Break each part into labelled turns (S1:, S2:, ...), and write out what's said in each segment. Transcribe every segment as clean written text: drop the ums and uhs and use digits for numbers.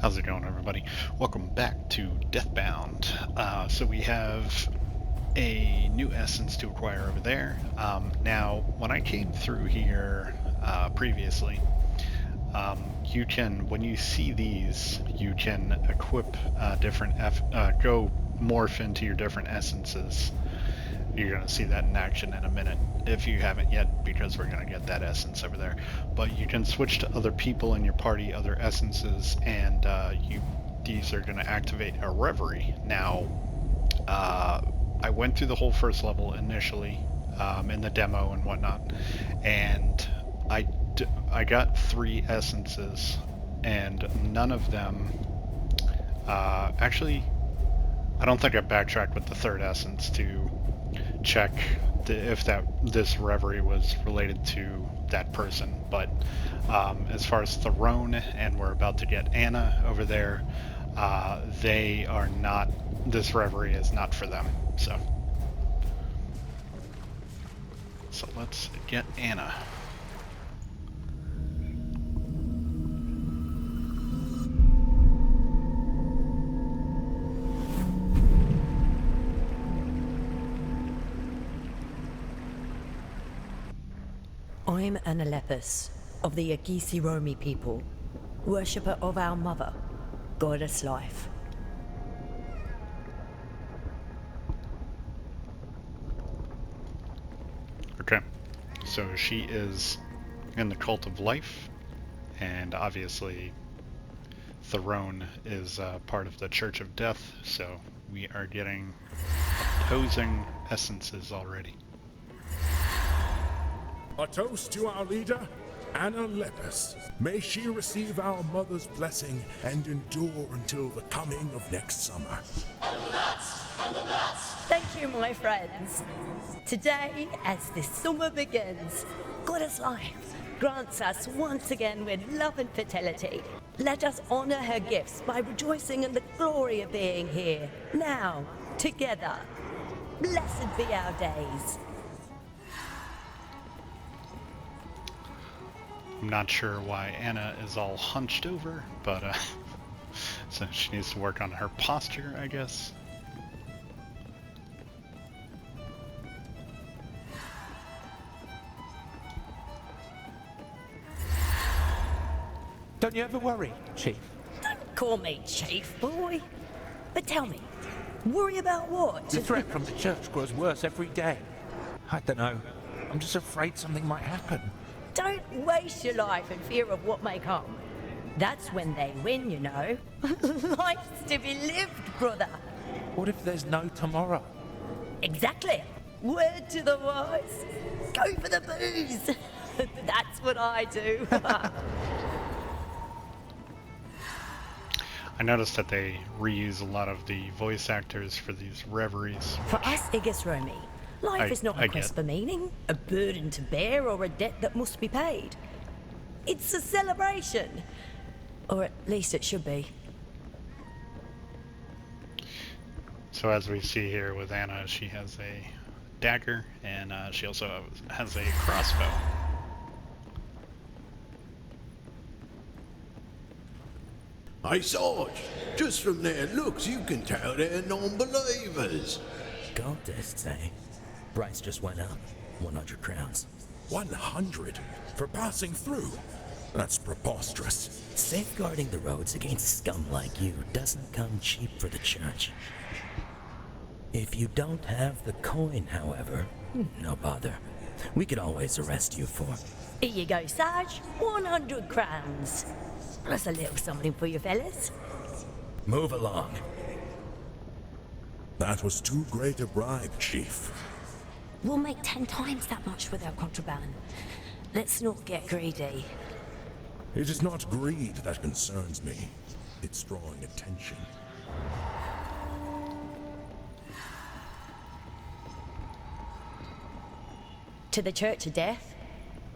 S1: How's it going, everybody? Welcome back to Deathbound. So we have a new essence to acquire over there. Now, when I came through here previously, you can, when you see these, you can equip go morph into your different essences. You're going to see that in action in a minute, if you haven't yet, because we're going to get that essence over there. But you can switch to other people in your party, other essences, and these are going to activate a reverie. Now, I went through the whole first level initially, in the demo and whatnot, and I got 3 essences, and none of them, actually, I don't think I backtracked with the 3rd essence to check if this reverie was related to that person, but as far as Throne, and we're about to get Anna over there, they are not, this reverie is not for them, so let's get Anna.
S2: I'm an Lepus of the Romi people, worshipper of our mother, goddess life.
S1: Okay, so she is in the cult of life, and obviously Throne is part of the Church of Death, so we are getting opposing essences already.
S3: A toast to our leader, Anna Lepus. May she receive our mother's blessing and endure until the coming of next summer.
S2: Thank you, my friends. Today, as this summer begins, goddess life grants us once again with love and fertility. Let us honor her gifts by rejoicing in the glory of being here, now, together. Blessed be our days.
S1: I'm not sure why Anna is all hunched over, but so she needs to work on her posture, I guess.
S4: Don't you ever worry, Chief?
S2: Don't call me Chief, boy. But tell me, worry about what?
S4: The threat from the church grows worse every day. I don't know. I'm just afraid something might happen.
S2: Don't waste your life in fear of what may come. That's when they win, you know. Life's to be lived, brother.
S4: What if there's no tomorrow?
S2: Exactly. Word to the wise. Go for the booze. That's what I do.
S1: I noticed that they reuse a lot of the voice actors for these reveries.
S2: For us Romi, life is not a quest for meaning, a burden to bear, or a debt that must be paid. It's a celebration. Or at least it should be.
S1: So as we see here with Anna, she has a dagger, and she also has a crossbow.
S5: Hey Sarge, just from their looks you can tell they're non-believers.
S6: Goddess, eh? Price just went up. 100 crowns.
S3: 100 for passing through? That's preposterous.
S6: Safeguarding the roads against scum like you doesn't come cheap for the church. If you don't have the coin, however, no bother. We could always arrest you for...
S2: Here you go, Sarge. 100 crowns. Plus a little something for you fellas.
S6: Move along.
S3: That was too great a bribe, Chief.
S2: We'll make 10 times that much without contraband. Let's not get greedy.
S3: It is not greed that concerns me. It's drawing attention.
S2: To the Church of Death,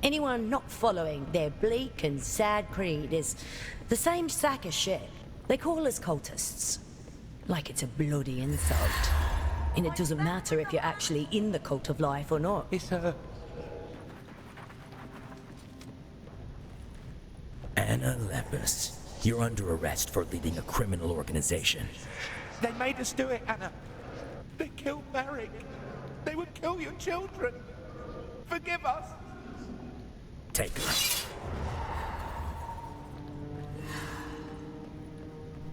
S2: anyone not following their bleak and sad creed is the same sack of shit. They call us cultists. Like it's a bloody insult. And it doesn't matter if you're actually in the cult of life or not.
S4: It's
S6: Anna Lepus. You're under arrest for leading a criminal organization.
S4: They made us do it, Anna. They killed Merrick. They would kill your children. Forgive us.
S6: Take her.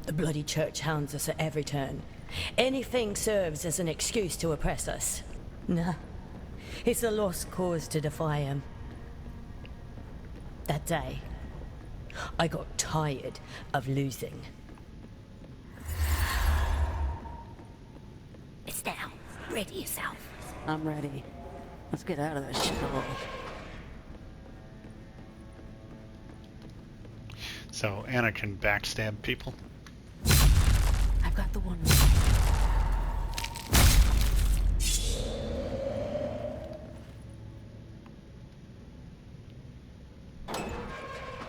S2: The bloody church hounds us at every turn. Anything serves as an excuse to oppress us. Nah, it's a lost cause to defy him. That day, I got tired of losing.
S7: It's now. Ready yourself.
S8: I'm ready. Let's get out of this shithole.
S1: So Anna can backstab people.
S8: I've got the one.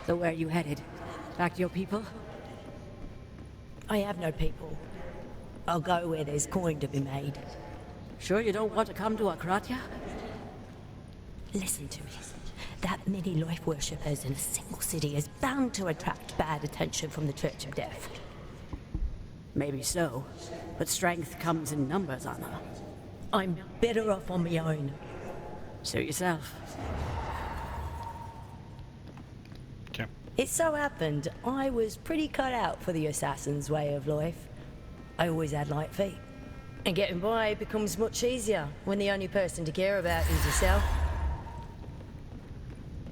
S8: So where are you headed? Back to your people?
S2: I have no people. I'll go where there's coin to be made.
S8: Sure you don't want to come to Akratya?
S2: Listen to me. That many life worshippers in a single city is bound to attract bad attention from the Church of Death.
S8: Maybe so, but strength comes in numbers, Anna.
S2: I'm better off on my own.
S8: Suit yourself.
S1: Okay.
S2: It so happened I was pretty cut out for the assassin's way of life. I always had light feet. And getting by becomes much easier when the only person to care about is yourself.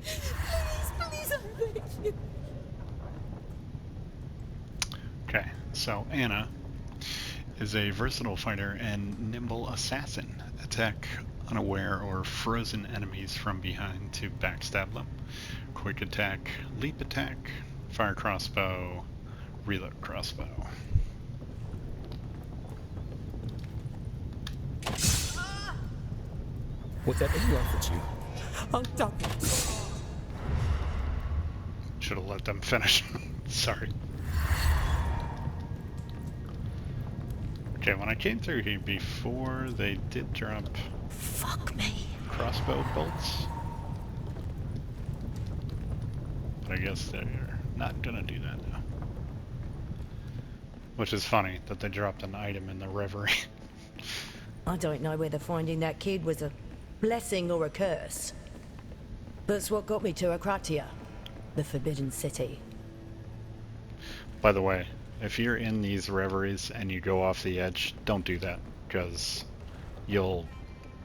S2: Please, I beg you.
S1: Okay, so Anna is a versatile fighter and nimble assassin. Attack unaware or frozen enemies from behind to backstab them. Quick attack, leap attack, fire crossbow, reload crossbow.
S6: Whatever he offered you.
S8: I'm done.
S1: Should have let them finish. Sorry. Okay, when I came through here before, they did drop
S2: Fuck me.
S1: crossbow bolts. But I guess they're not gonna do that now. Which is funny that they dropped an item in the reverie.
S2: I don't know whether finding that kid was a blessing or a curse. But it's what got me to Akratya, the Forbidden City.
S1: By the way, if you're in these reveries and you go off the edge, don't do that, because you'll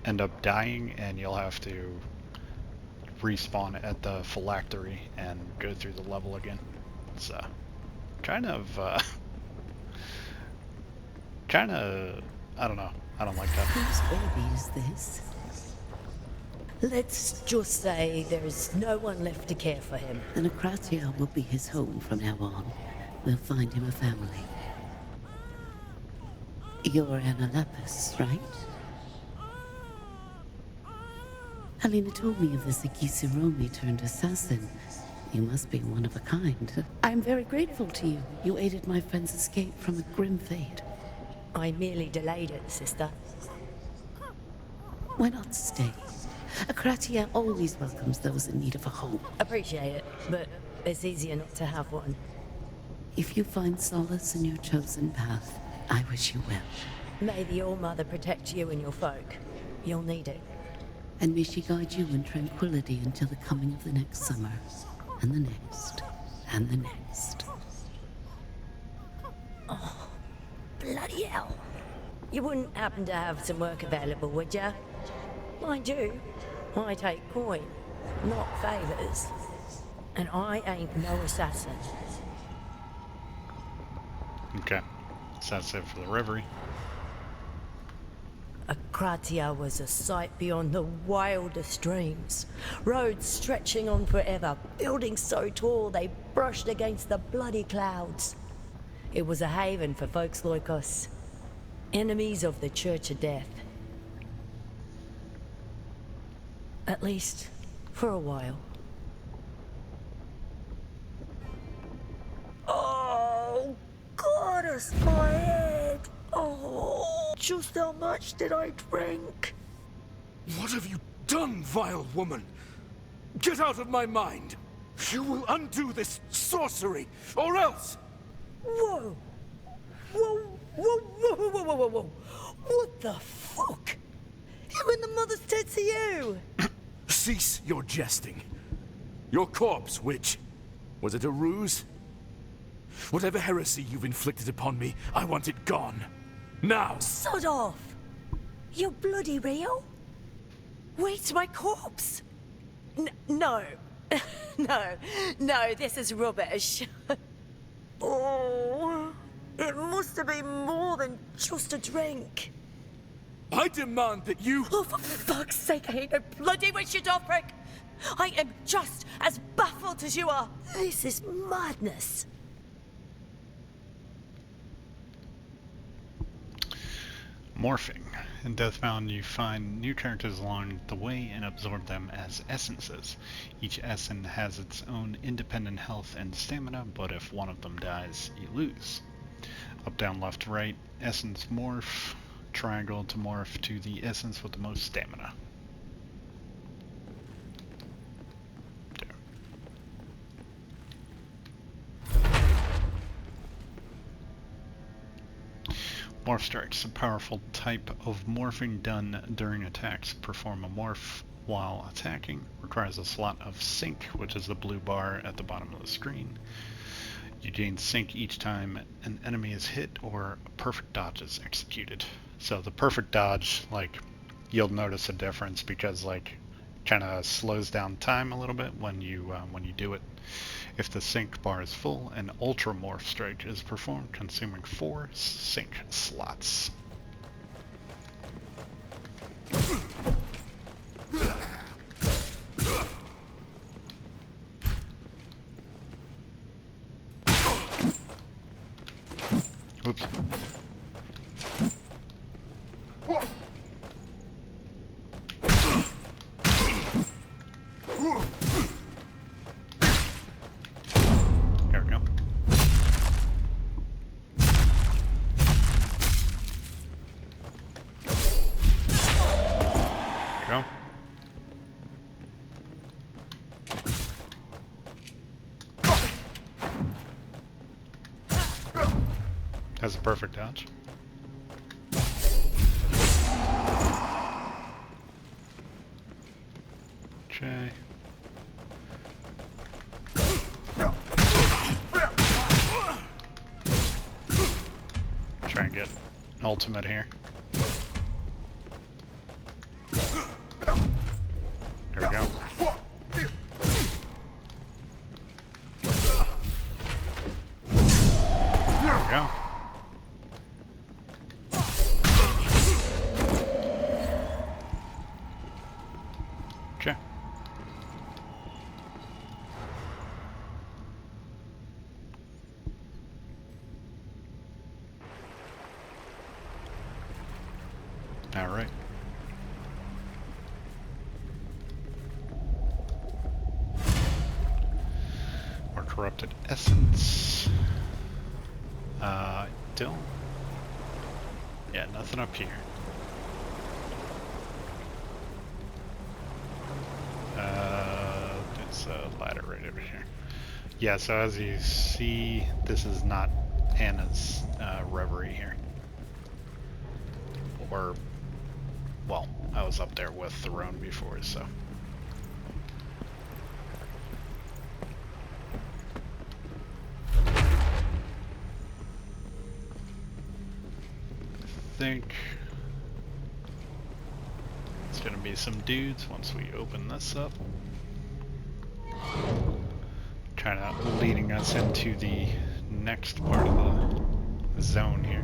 S1: end up dying and you'll have to respawn at the phylactery and go through the level again. It's kind of, I don't know. I don't like that.
S7: Whose baby is this?
S2: Let's just say there's no one left to care for him.
S7: Then Akratya will be his home from now on. We'll find him a family. You're Anna Lepus, right? Helena told me of the Sikiseromi turned assassin. You must be one of a kind. I'm very grateful to you. You aided my friend's escape from a grim fate.
S2: I merely delayed it, sister.
S7: Why not stay? Akratya always welcomes those in need of a home.
S2: Appreciate it, but it's easier not to have one.
S7: If you find solace in your chosen path, I wish you well.
S2: May the All-Mother protect you and your folk. You'll need it.
S7: And may she guide you in tranquility until the coming of the next summer, and the next, and the next.
S2: Oh, bloody hell. You wouldn't happen to have some work available, would ya? Mind you, I take coin, not favors. And I ain't no assassin.
S1: Okay, so that's it for the reverie.
S2: Akratya was a sight beyond the wildest dreams. Roads stretching on forever, buildings so tall they brushed against the bloody clouds. It was a haven for folks like us, enemies of the Church of Death. At least, for a while. Oh, goddess, my head! Oh, just how much did I drink?
S3: What have you done, vile woman? Get out of my mind!
S4: You will undo this sorcery, or else!
S2: Whoa! Whoa, whoa, whoa, whoa, whoa, whoa, whoa! What the fuck? Who in the mother's tits are you?
S4: Cease your jesting. Your corpse, witch. Was it a ruse? Whatever heresy you've inflicted upon me, I want it gone. Now!
S2: Sod off! You're bloody real? Wait, my corpse? No. No, this is rubbish. Oh, it must have been more than just a drink.
S4: I demand that you...
S2: Oh, for fuck's sake, I ain't no bloody Richard Dobrick! I am just as baffled as you are. This is madness.
S1: Morphing. In Deathbound, you find new characters along the way and absorb them as essences. Each essence has its own independent health and stamina, but if one of them dies, you lose. Up, down, left, right, essence morph, triangle to morph to the essence with the most stamina. Morph strikes, a powerful type of morphing done during attacks. Perform a morph while attacking. Requires a slot of sync, which is the blue bar at the bottom of the screen. You gain sync each time an enemy is hit or a perfect dodge is executed. So the perfect dodge, like, you'll notice a difference because, like, kind of slows down time a little bit when you do it. If the sync bar is full, an ultra morph strike is performed, consuming 4 sync slots. Oops. There we go. There we go. That's a perfect dodge. Okay. Try and get ultimate here. There we go. There we go. Okay. All right. More corrupted essence. Don't. Yeah, nothing up here. There's a ladder right over here. Yeah, so as you see, this is not Anna's reverie here. Or, well, I was up there with Throne before, so. I think it's gonna be some dudes once we open this up. Kind of leading us into the next part of the zone here.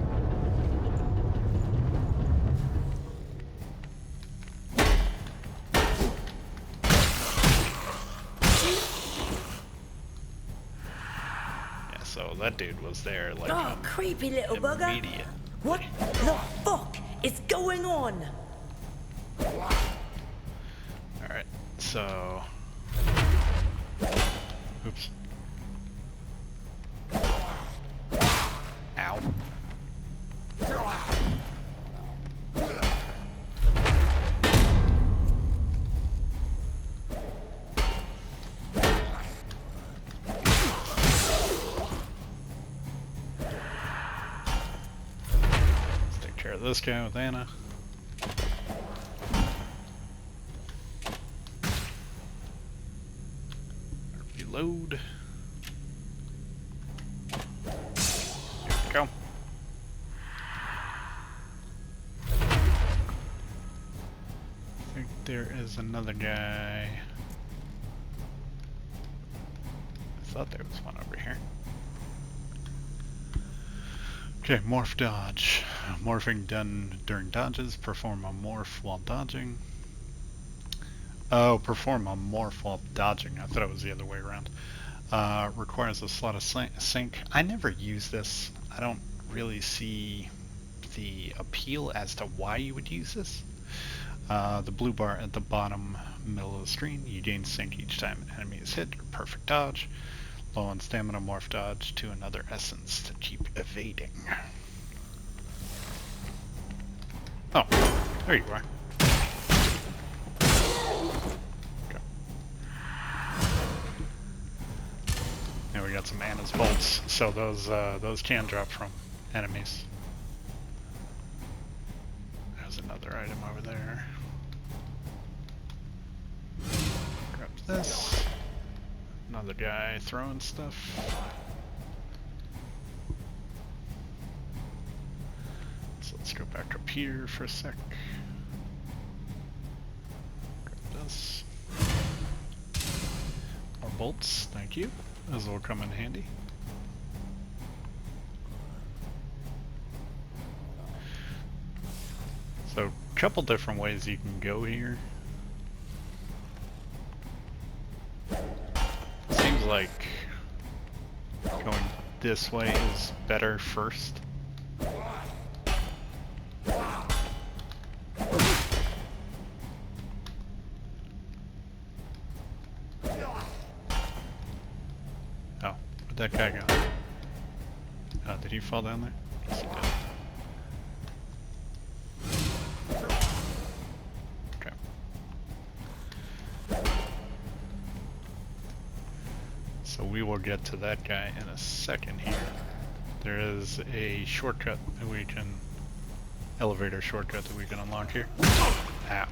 S1: Yeah, so that dude was there like
S2: Oh, creepy little bugger.
S1: immediate.
S2: What the fuck is going on?
S1: Alright, so... Oops. Ow. got this guy with Anna. Reload. Here we go. I think there is another guy. I thought there was one over here. Okay, morph dodge. Morphing done during dodges. Perform a morph while dodging. Oh, perform a morph while dodging. I thought it was the other way around. Requires a slot of sync. I never use this. I don't really see the appeal as to why you would use this. The blue bar at the bottom middle of the screen. You gain sync each time an enemy is hit. Perfect dodge. Low on stamina, morph dodge to another essence to keep evading. Oh, there you are. Okay. Now we got some Anna's bolts, so those can drop from enemies. There's another item over there. Grab this. Another guy throwing stuff. So let's go back up here for a sec. Grab this. More bolts, thank you. Those will come in handy. So, a couple different ways you can go here. Seems like going this way is better first. Oh, where'd that guy go? Did he fall down there? Yes, he did. So we will get to that guy in a second here. There is a shortcut that we can, elevator shortcut that we can unlock here. Ow.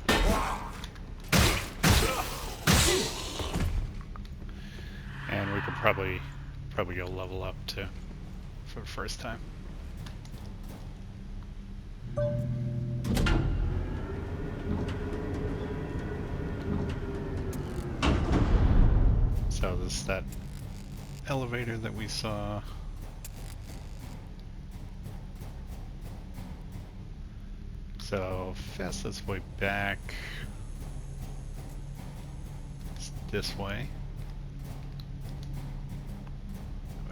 S1: And we could probably go level up too for the first time. So this is that elevator that we saw. So fastest way back is this way.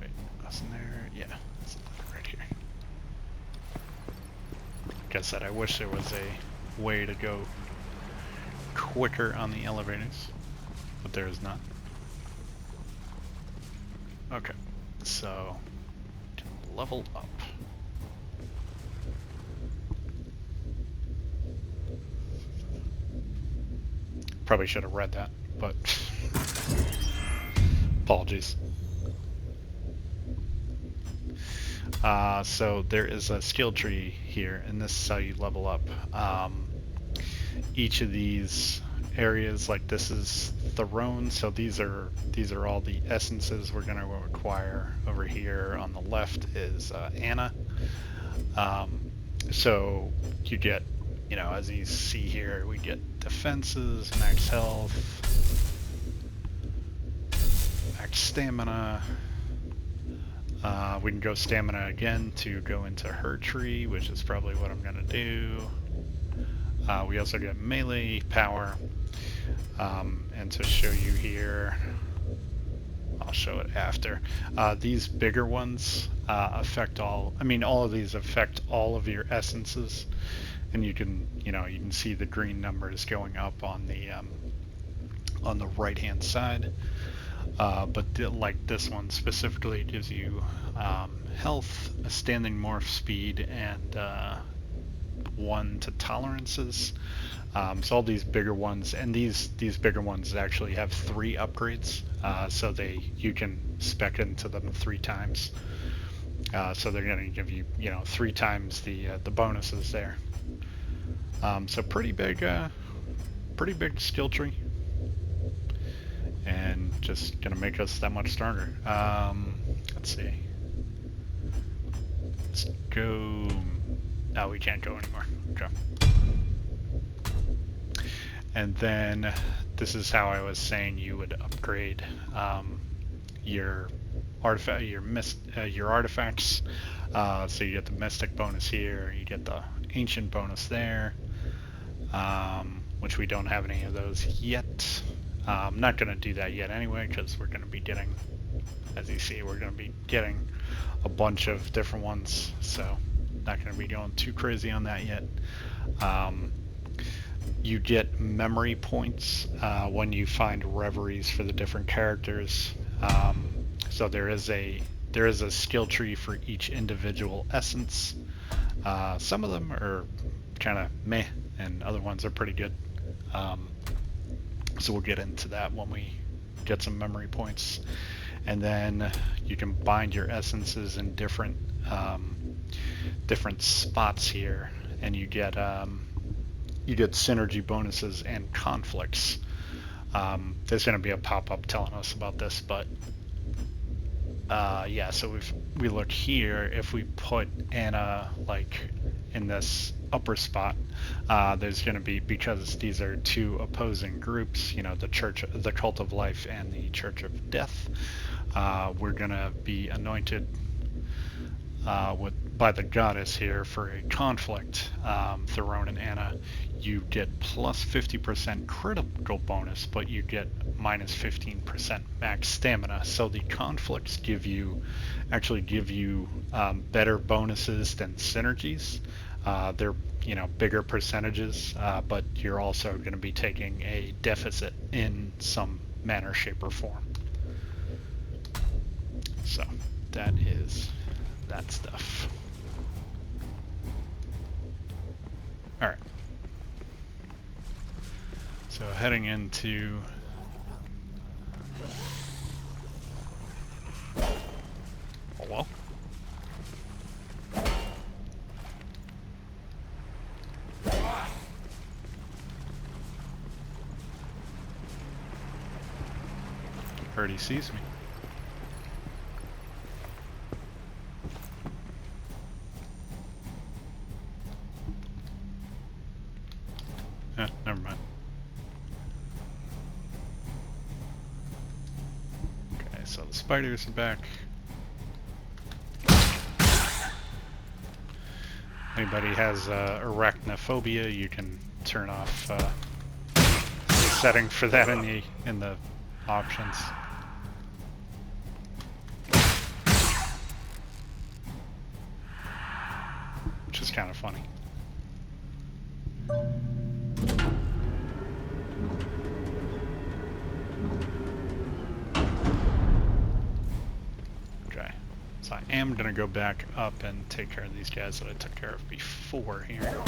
S1: Wait, wasn't there? Yeah, it's right here. Like I said, I wish there was a way to go quicker on the elevators, but there is not. Okay, so level up. Probably should have read that, but apologies. So there is a skill tree here, and this is how you level up. Each of these areas, like this is Throne, so these are all the essences we're going to acquire. Over here on the left is Anna. So you get, you know, as you see here, we get defenses, max health, max stamina. We can go stamina again to go into her tree, which is probably what I'm going to do. We also get melee power. And to show you here, I'll show it after. These bigger ones affect all of these affect all of your essences, and you can see the green numbers going up on the right hand side. But like this one specifically gives you health, a standing morph speed, and 1 to tolerances. So all these bigger ones, and these bigger ones actually have 3 upgrades, so you can spec into them 3 times. So they're going to give you, 3 times the bonuses there. So pretty big skill tree, and just going to make us that much stronger. Let's see. Let's go. No, we can't go anymore. Okay. And then this is how I was saying you would upgrade your artifacts. So you get the mystic bonus here, you get the ancient bonus there, which we don't have any of those yet. I'm not going to do that yet anyway, because we're going to be getting, as you see, we're going to be getting a bunch of different ones, so not going to be going too crazy on that yet. You get memory points when you find reveries for the different characters. So there is a skill tree for each individual essence. Some of them are kind of meh, and other ones are pretty good. So we'll get into that when we get some memory points. And then you can bind your essences in different spots here, and you get synergy bonuses and conflicts. There's going to be a pop-up telling us about this, but yeah, so we look here. If we put Anna like in this upper spot, there's going to be, because these are 2 opposing groups, the Cult of Life and the Church of Death, we're going to be anointed by the goddess here for a conflict. Theron and Anna, you get plus 50% critical bonus, but you get minus 15% max stamina. So the conflicts actually give you better bonuses than synergies. They're bigger percentages, but you're also going to be taking a deficit in some manner, shape, or form. So that is that stuff. All right. So heading into hello. Heard he sees me. Never mind. Okay, so the spiders are back. Anybody has arachnophobia, you can turn off the setting for that in the options. Which is kind of funny. Okay, so I am gonna go back up and take care of these guys that I took care of before here.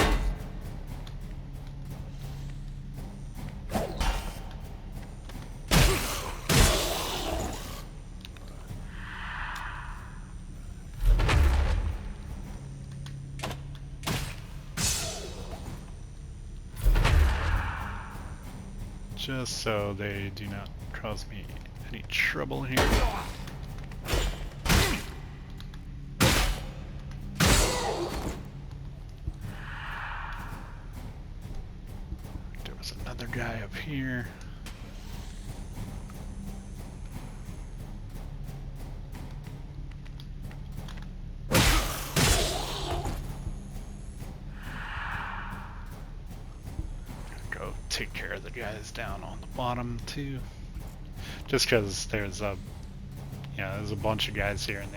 S1: Just so they do not cause me any trouble here. There was another guy up here. Take care of the guys down on the bottom too, just because there's a bunch of guys here, and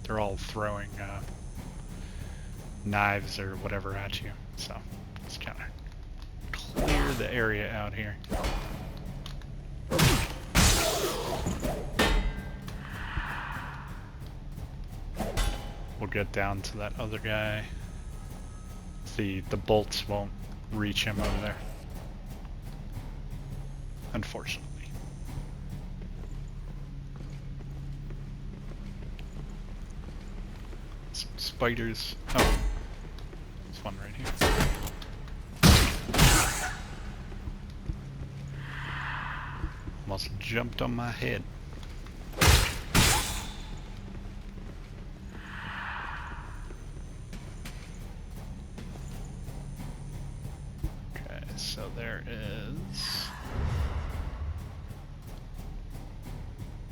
S1: they're all throwing knives or whatever at you, so let's kind of clear the area out here. We'll get down to that other guy. The bolts won't reach him over there, unfortunately. Some spiders. Oh, there's one right here. Almost jumped on my head. Okay, so there is...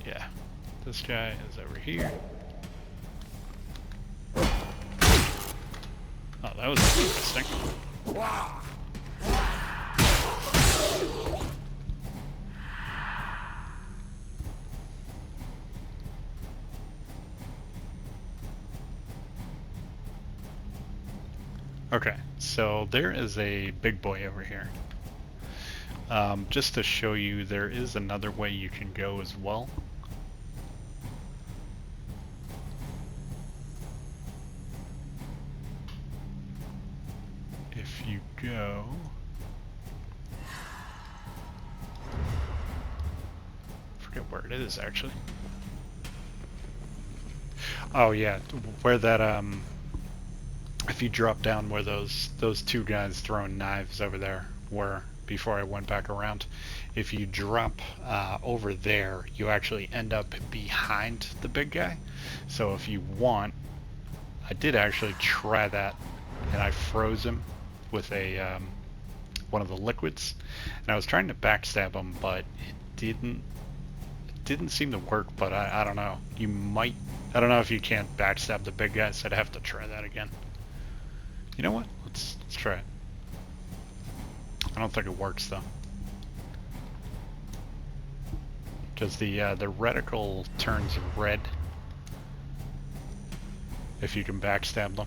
S1: Yeah, this guy is over here. Oh, that was interesting. Okay, so there is a big boy over here. Just to show you, there is another way you can go as well. If you go... I forget where it is, actually. Oh yeah, where that, if you drop down where those two guys throwing knives over there were before I went back around, if you drop over there, you actually end up behind the big guy. So if you want, I did actually try that, and I froze him with a one of the liquids, and I was trying to backstab him, but it didn't seem to work. But I don't know, you might, I don't know if you can't backstab the big guy, so I'd have to try that again. You know what, let's try it. I don't think it works though, because the reticle turns red if you can backstab them.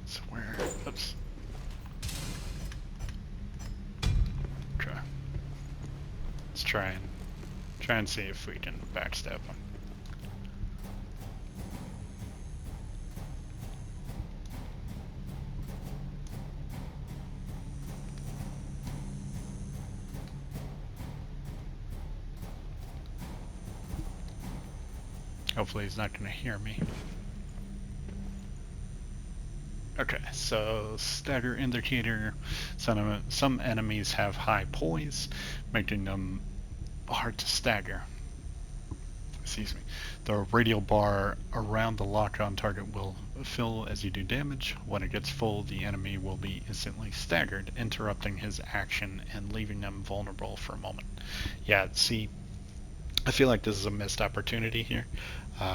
S1: So where? Oops. Okay. Let's try and see if we can backstab them. Hopefully he's not going to hear me. Okay, so stagger indicator. Some enemies have high poise, making them hard to stagger. Excuse me. The radial bar around the lock-on target will fill as you do damage. When it gets full, the enemy will be instantly staggered, interrupting his action and leaving them vulnerable for a moment. Yeah, see, I feel like this is a missed opportunity here,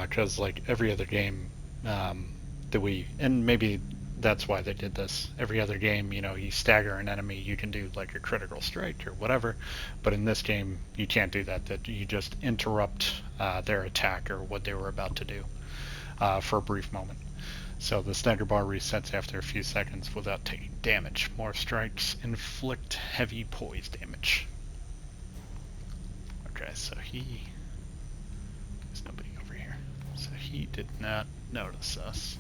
S1: because like every other game that we, and maybe that's why they did this, every other game, you know, you stagger an enemy, you can do like a critical strike or whatever, but in this game you can't do that. That you just interrupt their attack or what they were about to do for a brief moment. So the stagger bar resets after a few seconds without taking damage. More strikes inflict heavy poise damage. Okay, so there's nobody over here. So he did not notice us.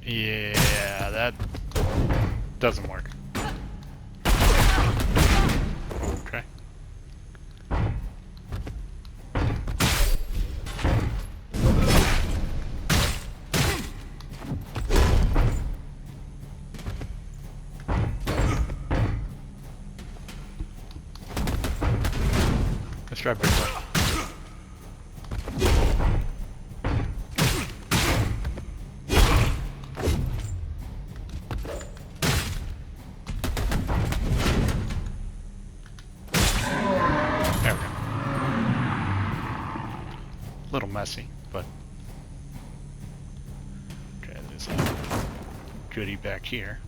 S1: Yeah, that doesn't work. Okay. Let's try big one. There we go. A little messy, but okay, there's a goodie back here.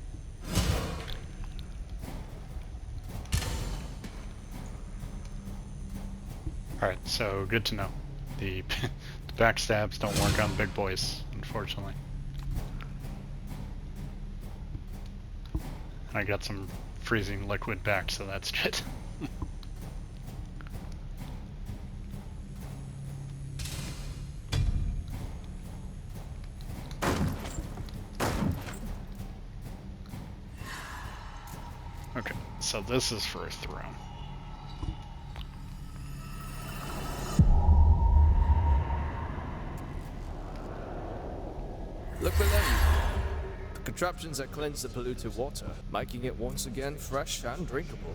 S1: Alright, so good to know. The backstabs don't work on big boys, unfortunately. And I got some freezing liquid back, so that's good. Okay, so this is for a throne.
S9: Look below you. The contraptions that cleanse the polluted water, making it once again fresh and drinkable.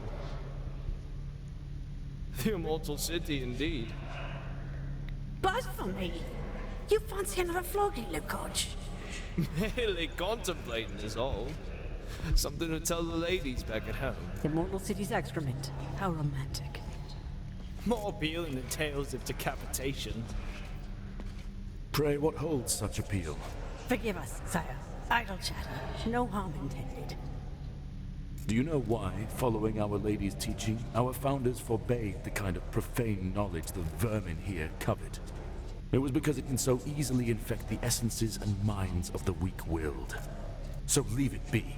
S9: The immortal city, indeed.
S8: Blasphemy! You fancy another flogging, Lukoch?
S9: Merely contemplating is all. Something to tell the ladies back at home.
S8: The immortal city's excrement. How romantic.
S9: More appealing than tales of decapitation.
S4: Pray, what holds such appeal?
S8: Forgive us, sire. Idle chatter. No harm intended.
S4: Do you know why, following Our Lady's teaching, our founders forbade the kind of profane knowledge the vermin here covet? It was because it can so easily infect the essences and minds of the weak-willed. So leave it be.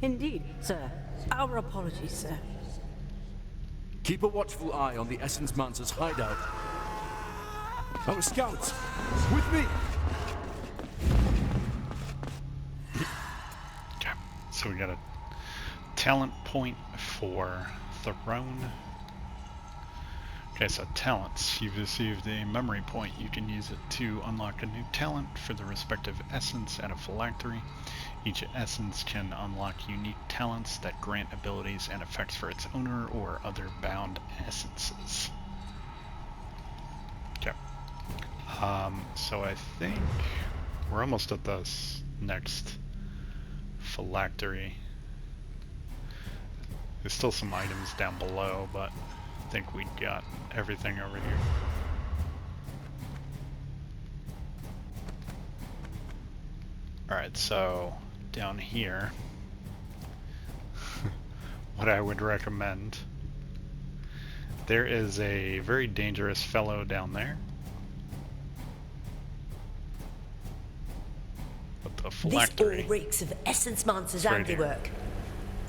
S8: Indeed, sir. Our apologies, sir.
S4: Keep a watchful eye on the Essence Monster's hideout. Our scouts! With me!
S1: Okay, so we got a talent point for Throne. Okay, so talents. You've received a memory point. You can use it to unlock a new talent for the respective essence at a phylactery. Each essence can unlock unique talents that grant abilities and effects for its owner or other bound essences. Okay. So I think we're almost at this next phylactery. There's still some items down below, but I think we got everything over here. Alright, so down here, what I would recommend, there is a very dangerous fellow down there. With the
S2: This
S1: phylactery.
S2: all reeks of Essence Monster's
S1: Right here.
S2: handiwork.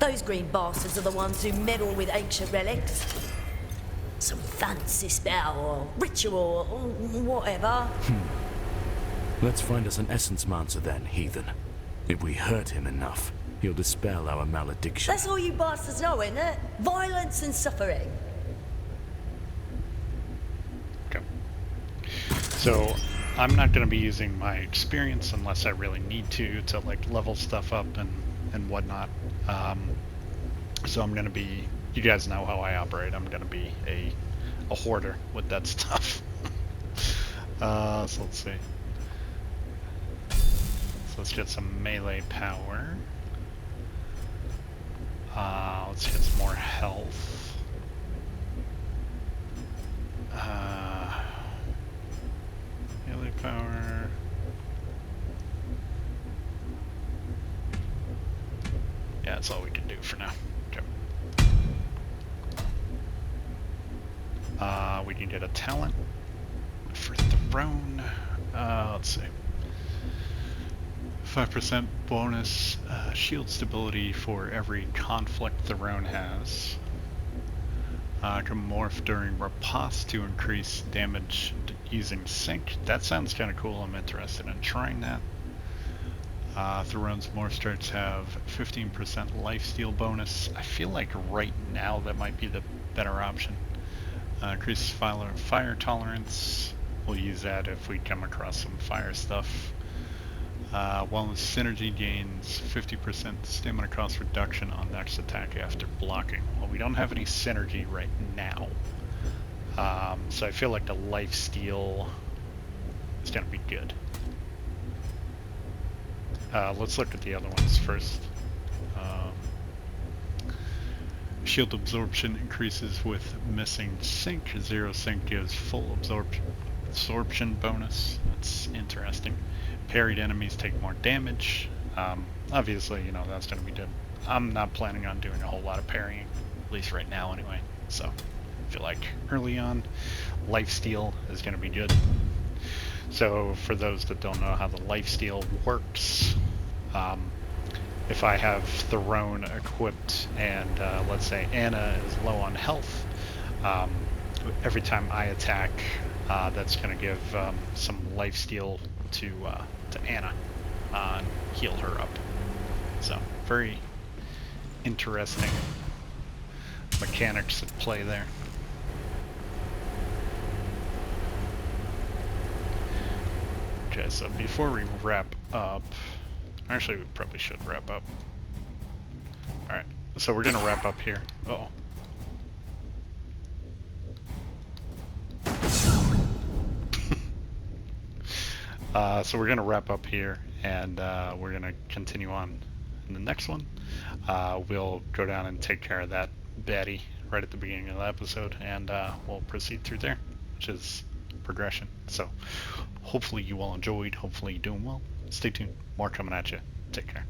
S2: Those green bastards are the ones who meddle with ancient relics. Some fancy spell or ritual or whatever.
S4: Let's find us an Essence Monster then, heathen. If we hurt him enough, he'll dispel our malediction.
S2: That's all you bastards know, isn't it? Violence and suffering.
S1: Okay. So I'm not going to be using my experience unless I really need to like level stuff up and whatnot. So I'm going to be, you guys know how I operate, I'm going to be a hoarder with that stuff. So let's see. So let's get some melee power. Let's get some more health. Melee power. Yeah, that's all we can do for now. Okay. We can get a talent for Throne. Let's see. 5% bonus shield stability for every conflict Throne has. Can morph during riposte to increase damage using sync. That sounds kind of cool. I'm interested in trying that. Throne's morph strikes have 15% lifesteal bonus. I feel like right now that might be the better option. Increases fire tolerance. We'll use that if we come across some fire stuff. Wellness synergy gains 50% stamina cost reduction on next attack after blocking. Well, we don't have any synergy right now. So I feel like the lifesteal is going to be good. Let's look at the other ones first. Shield absorption increases with missing sync. Zero sync gives full absorption bonus. That's interesting. Parried enemies take more damage. Obviously, you know, that's going to be good. I'm not planning on doing a whole lot of parrying, at least right now anyway. So I feel like early on, lifesteal is going to be good. So for those that don't know how the lifesteal works, if I have Throne equipped and let's say Anna is low on health, every time I attack, that's going to give some lifesteal to Anna and heal her up. So very, interesting mechanics at play there. Okay, so before we wrap up, actually we probably should wrap up. Alright, so we're gonna wrap up here. Uh-oh. So we're gonna wrap up here, and we're gonna continue on in the next one. We'll go down and take care of that baddie right at the beginning of the episode, and we'll proceed through there, which is progression. So hopefully you all enjoyed, hopefully you're doing well. Stay tuned, more coming at you. Take care.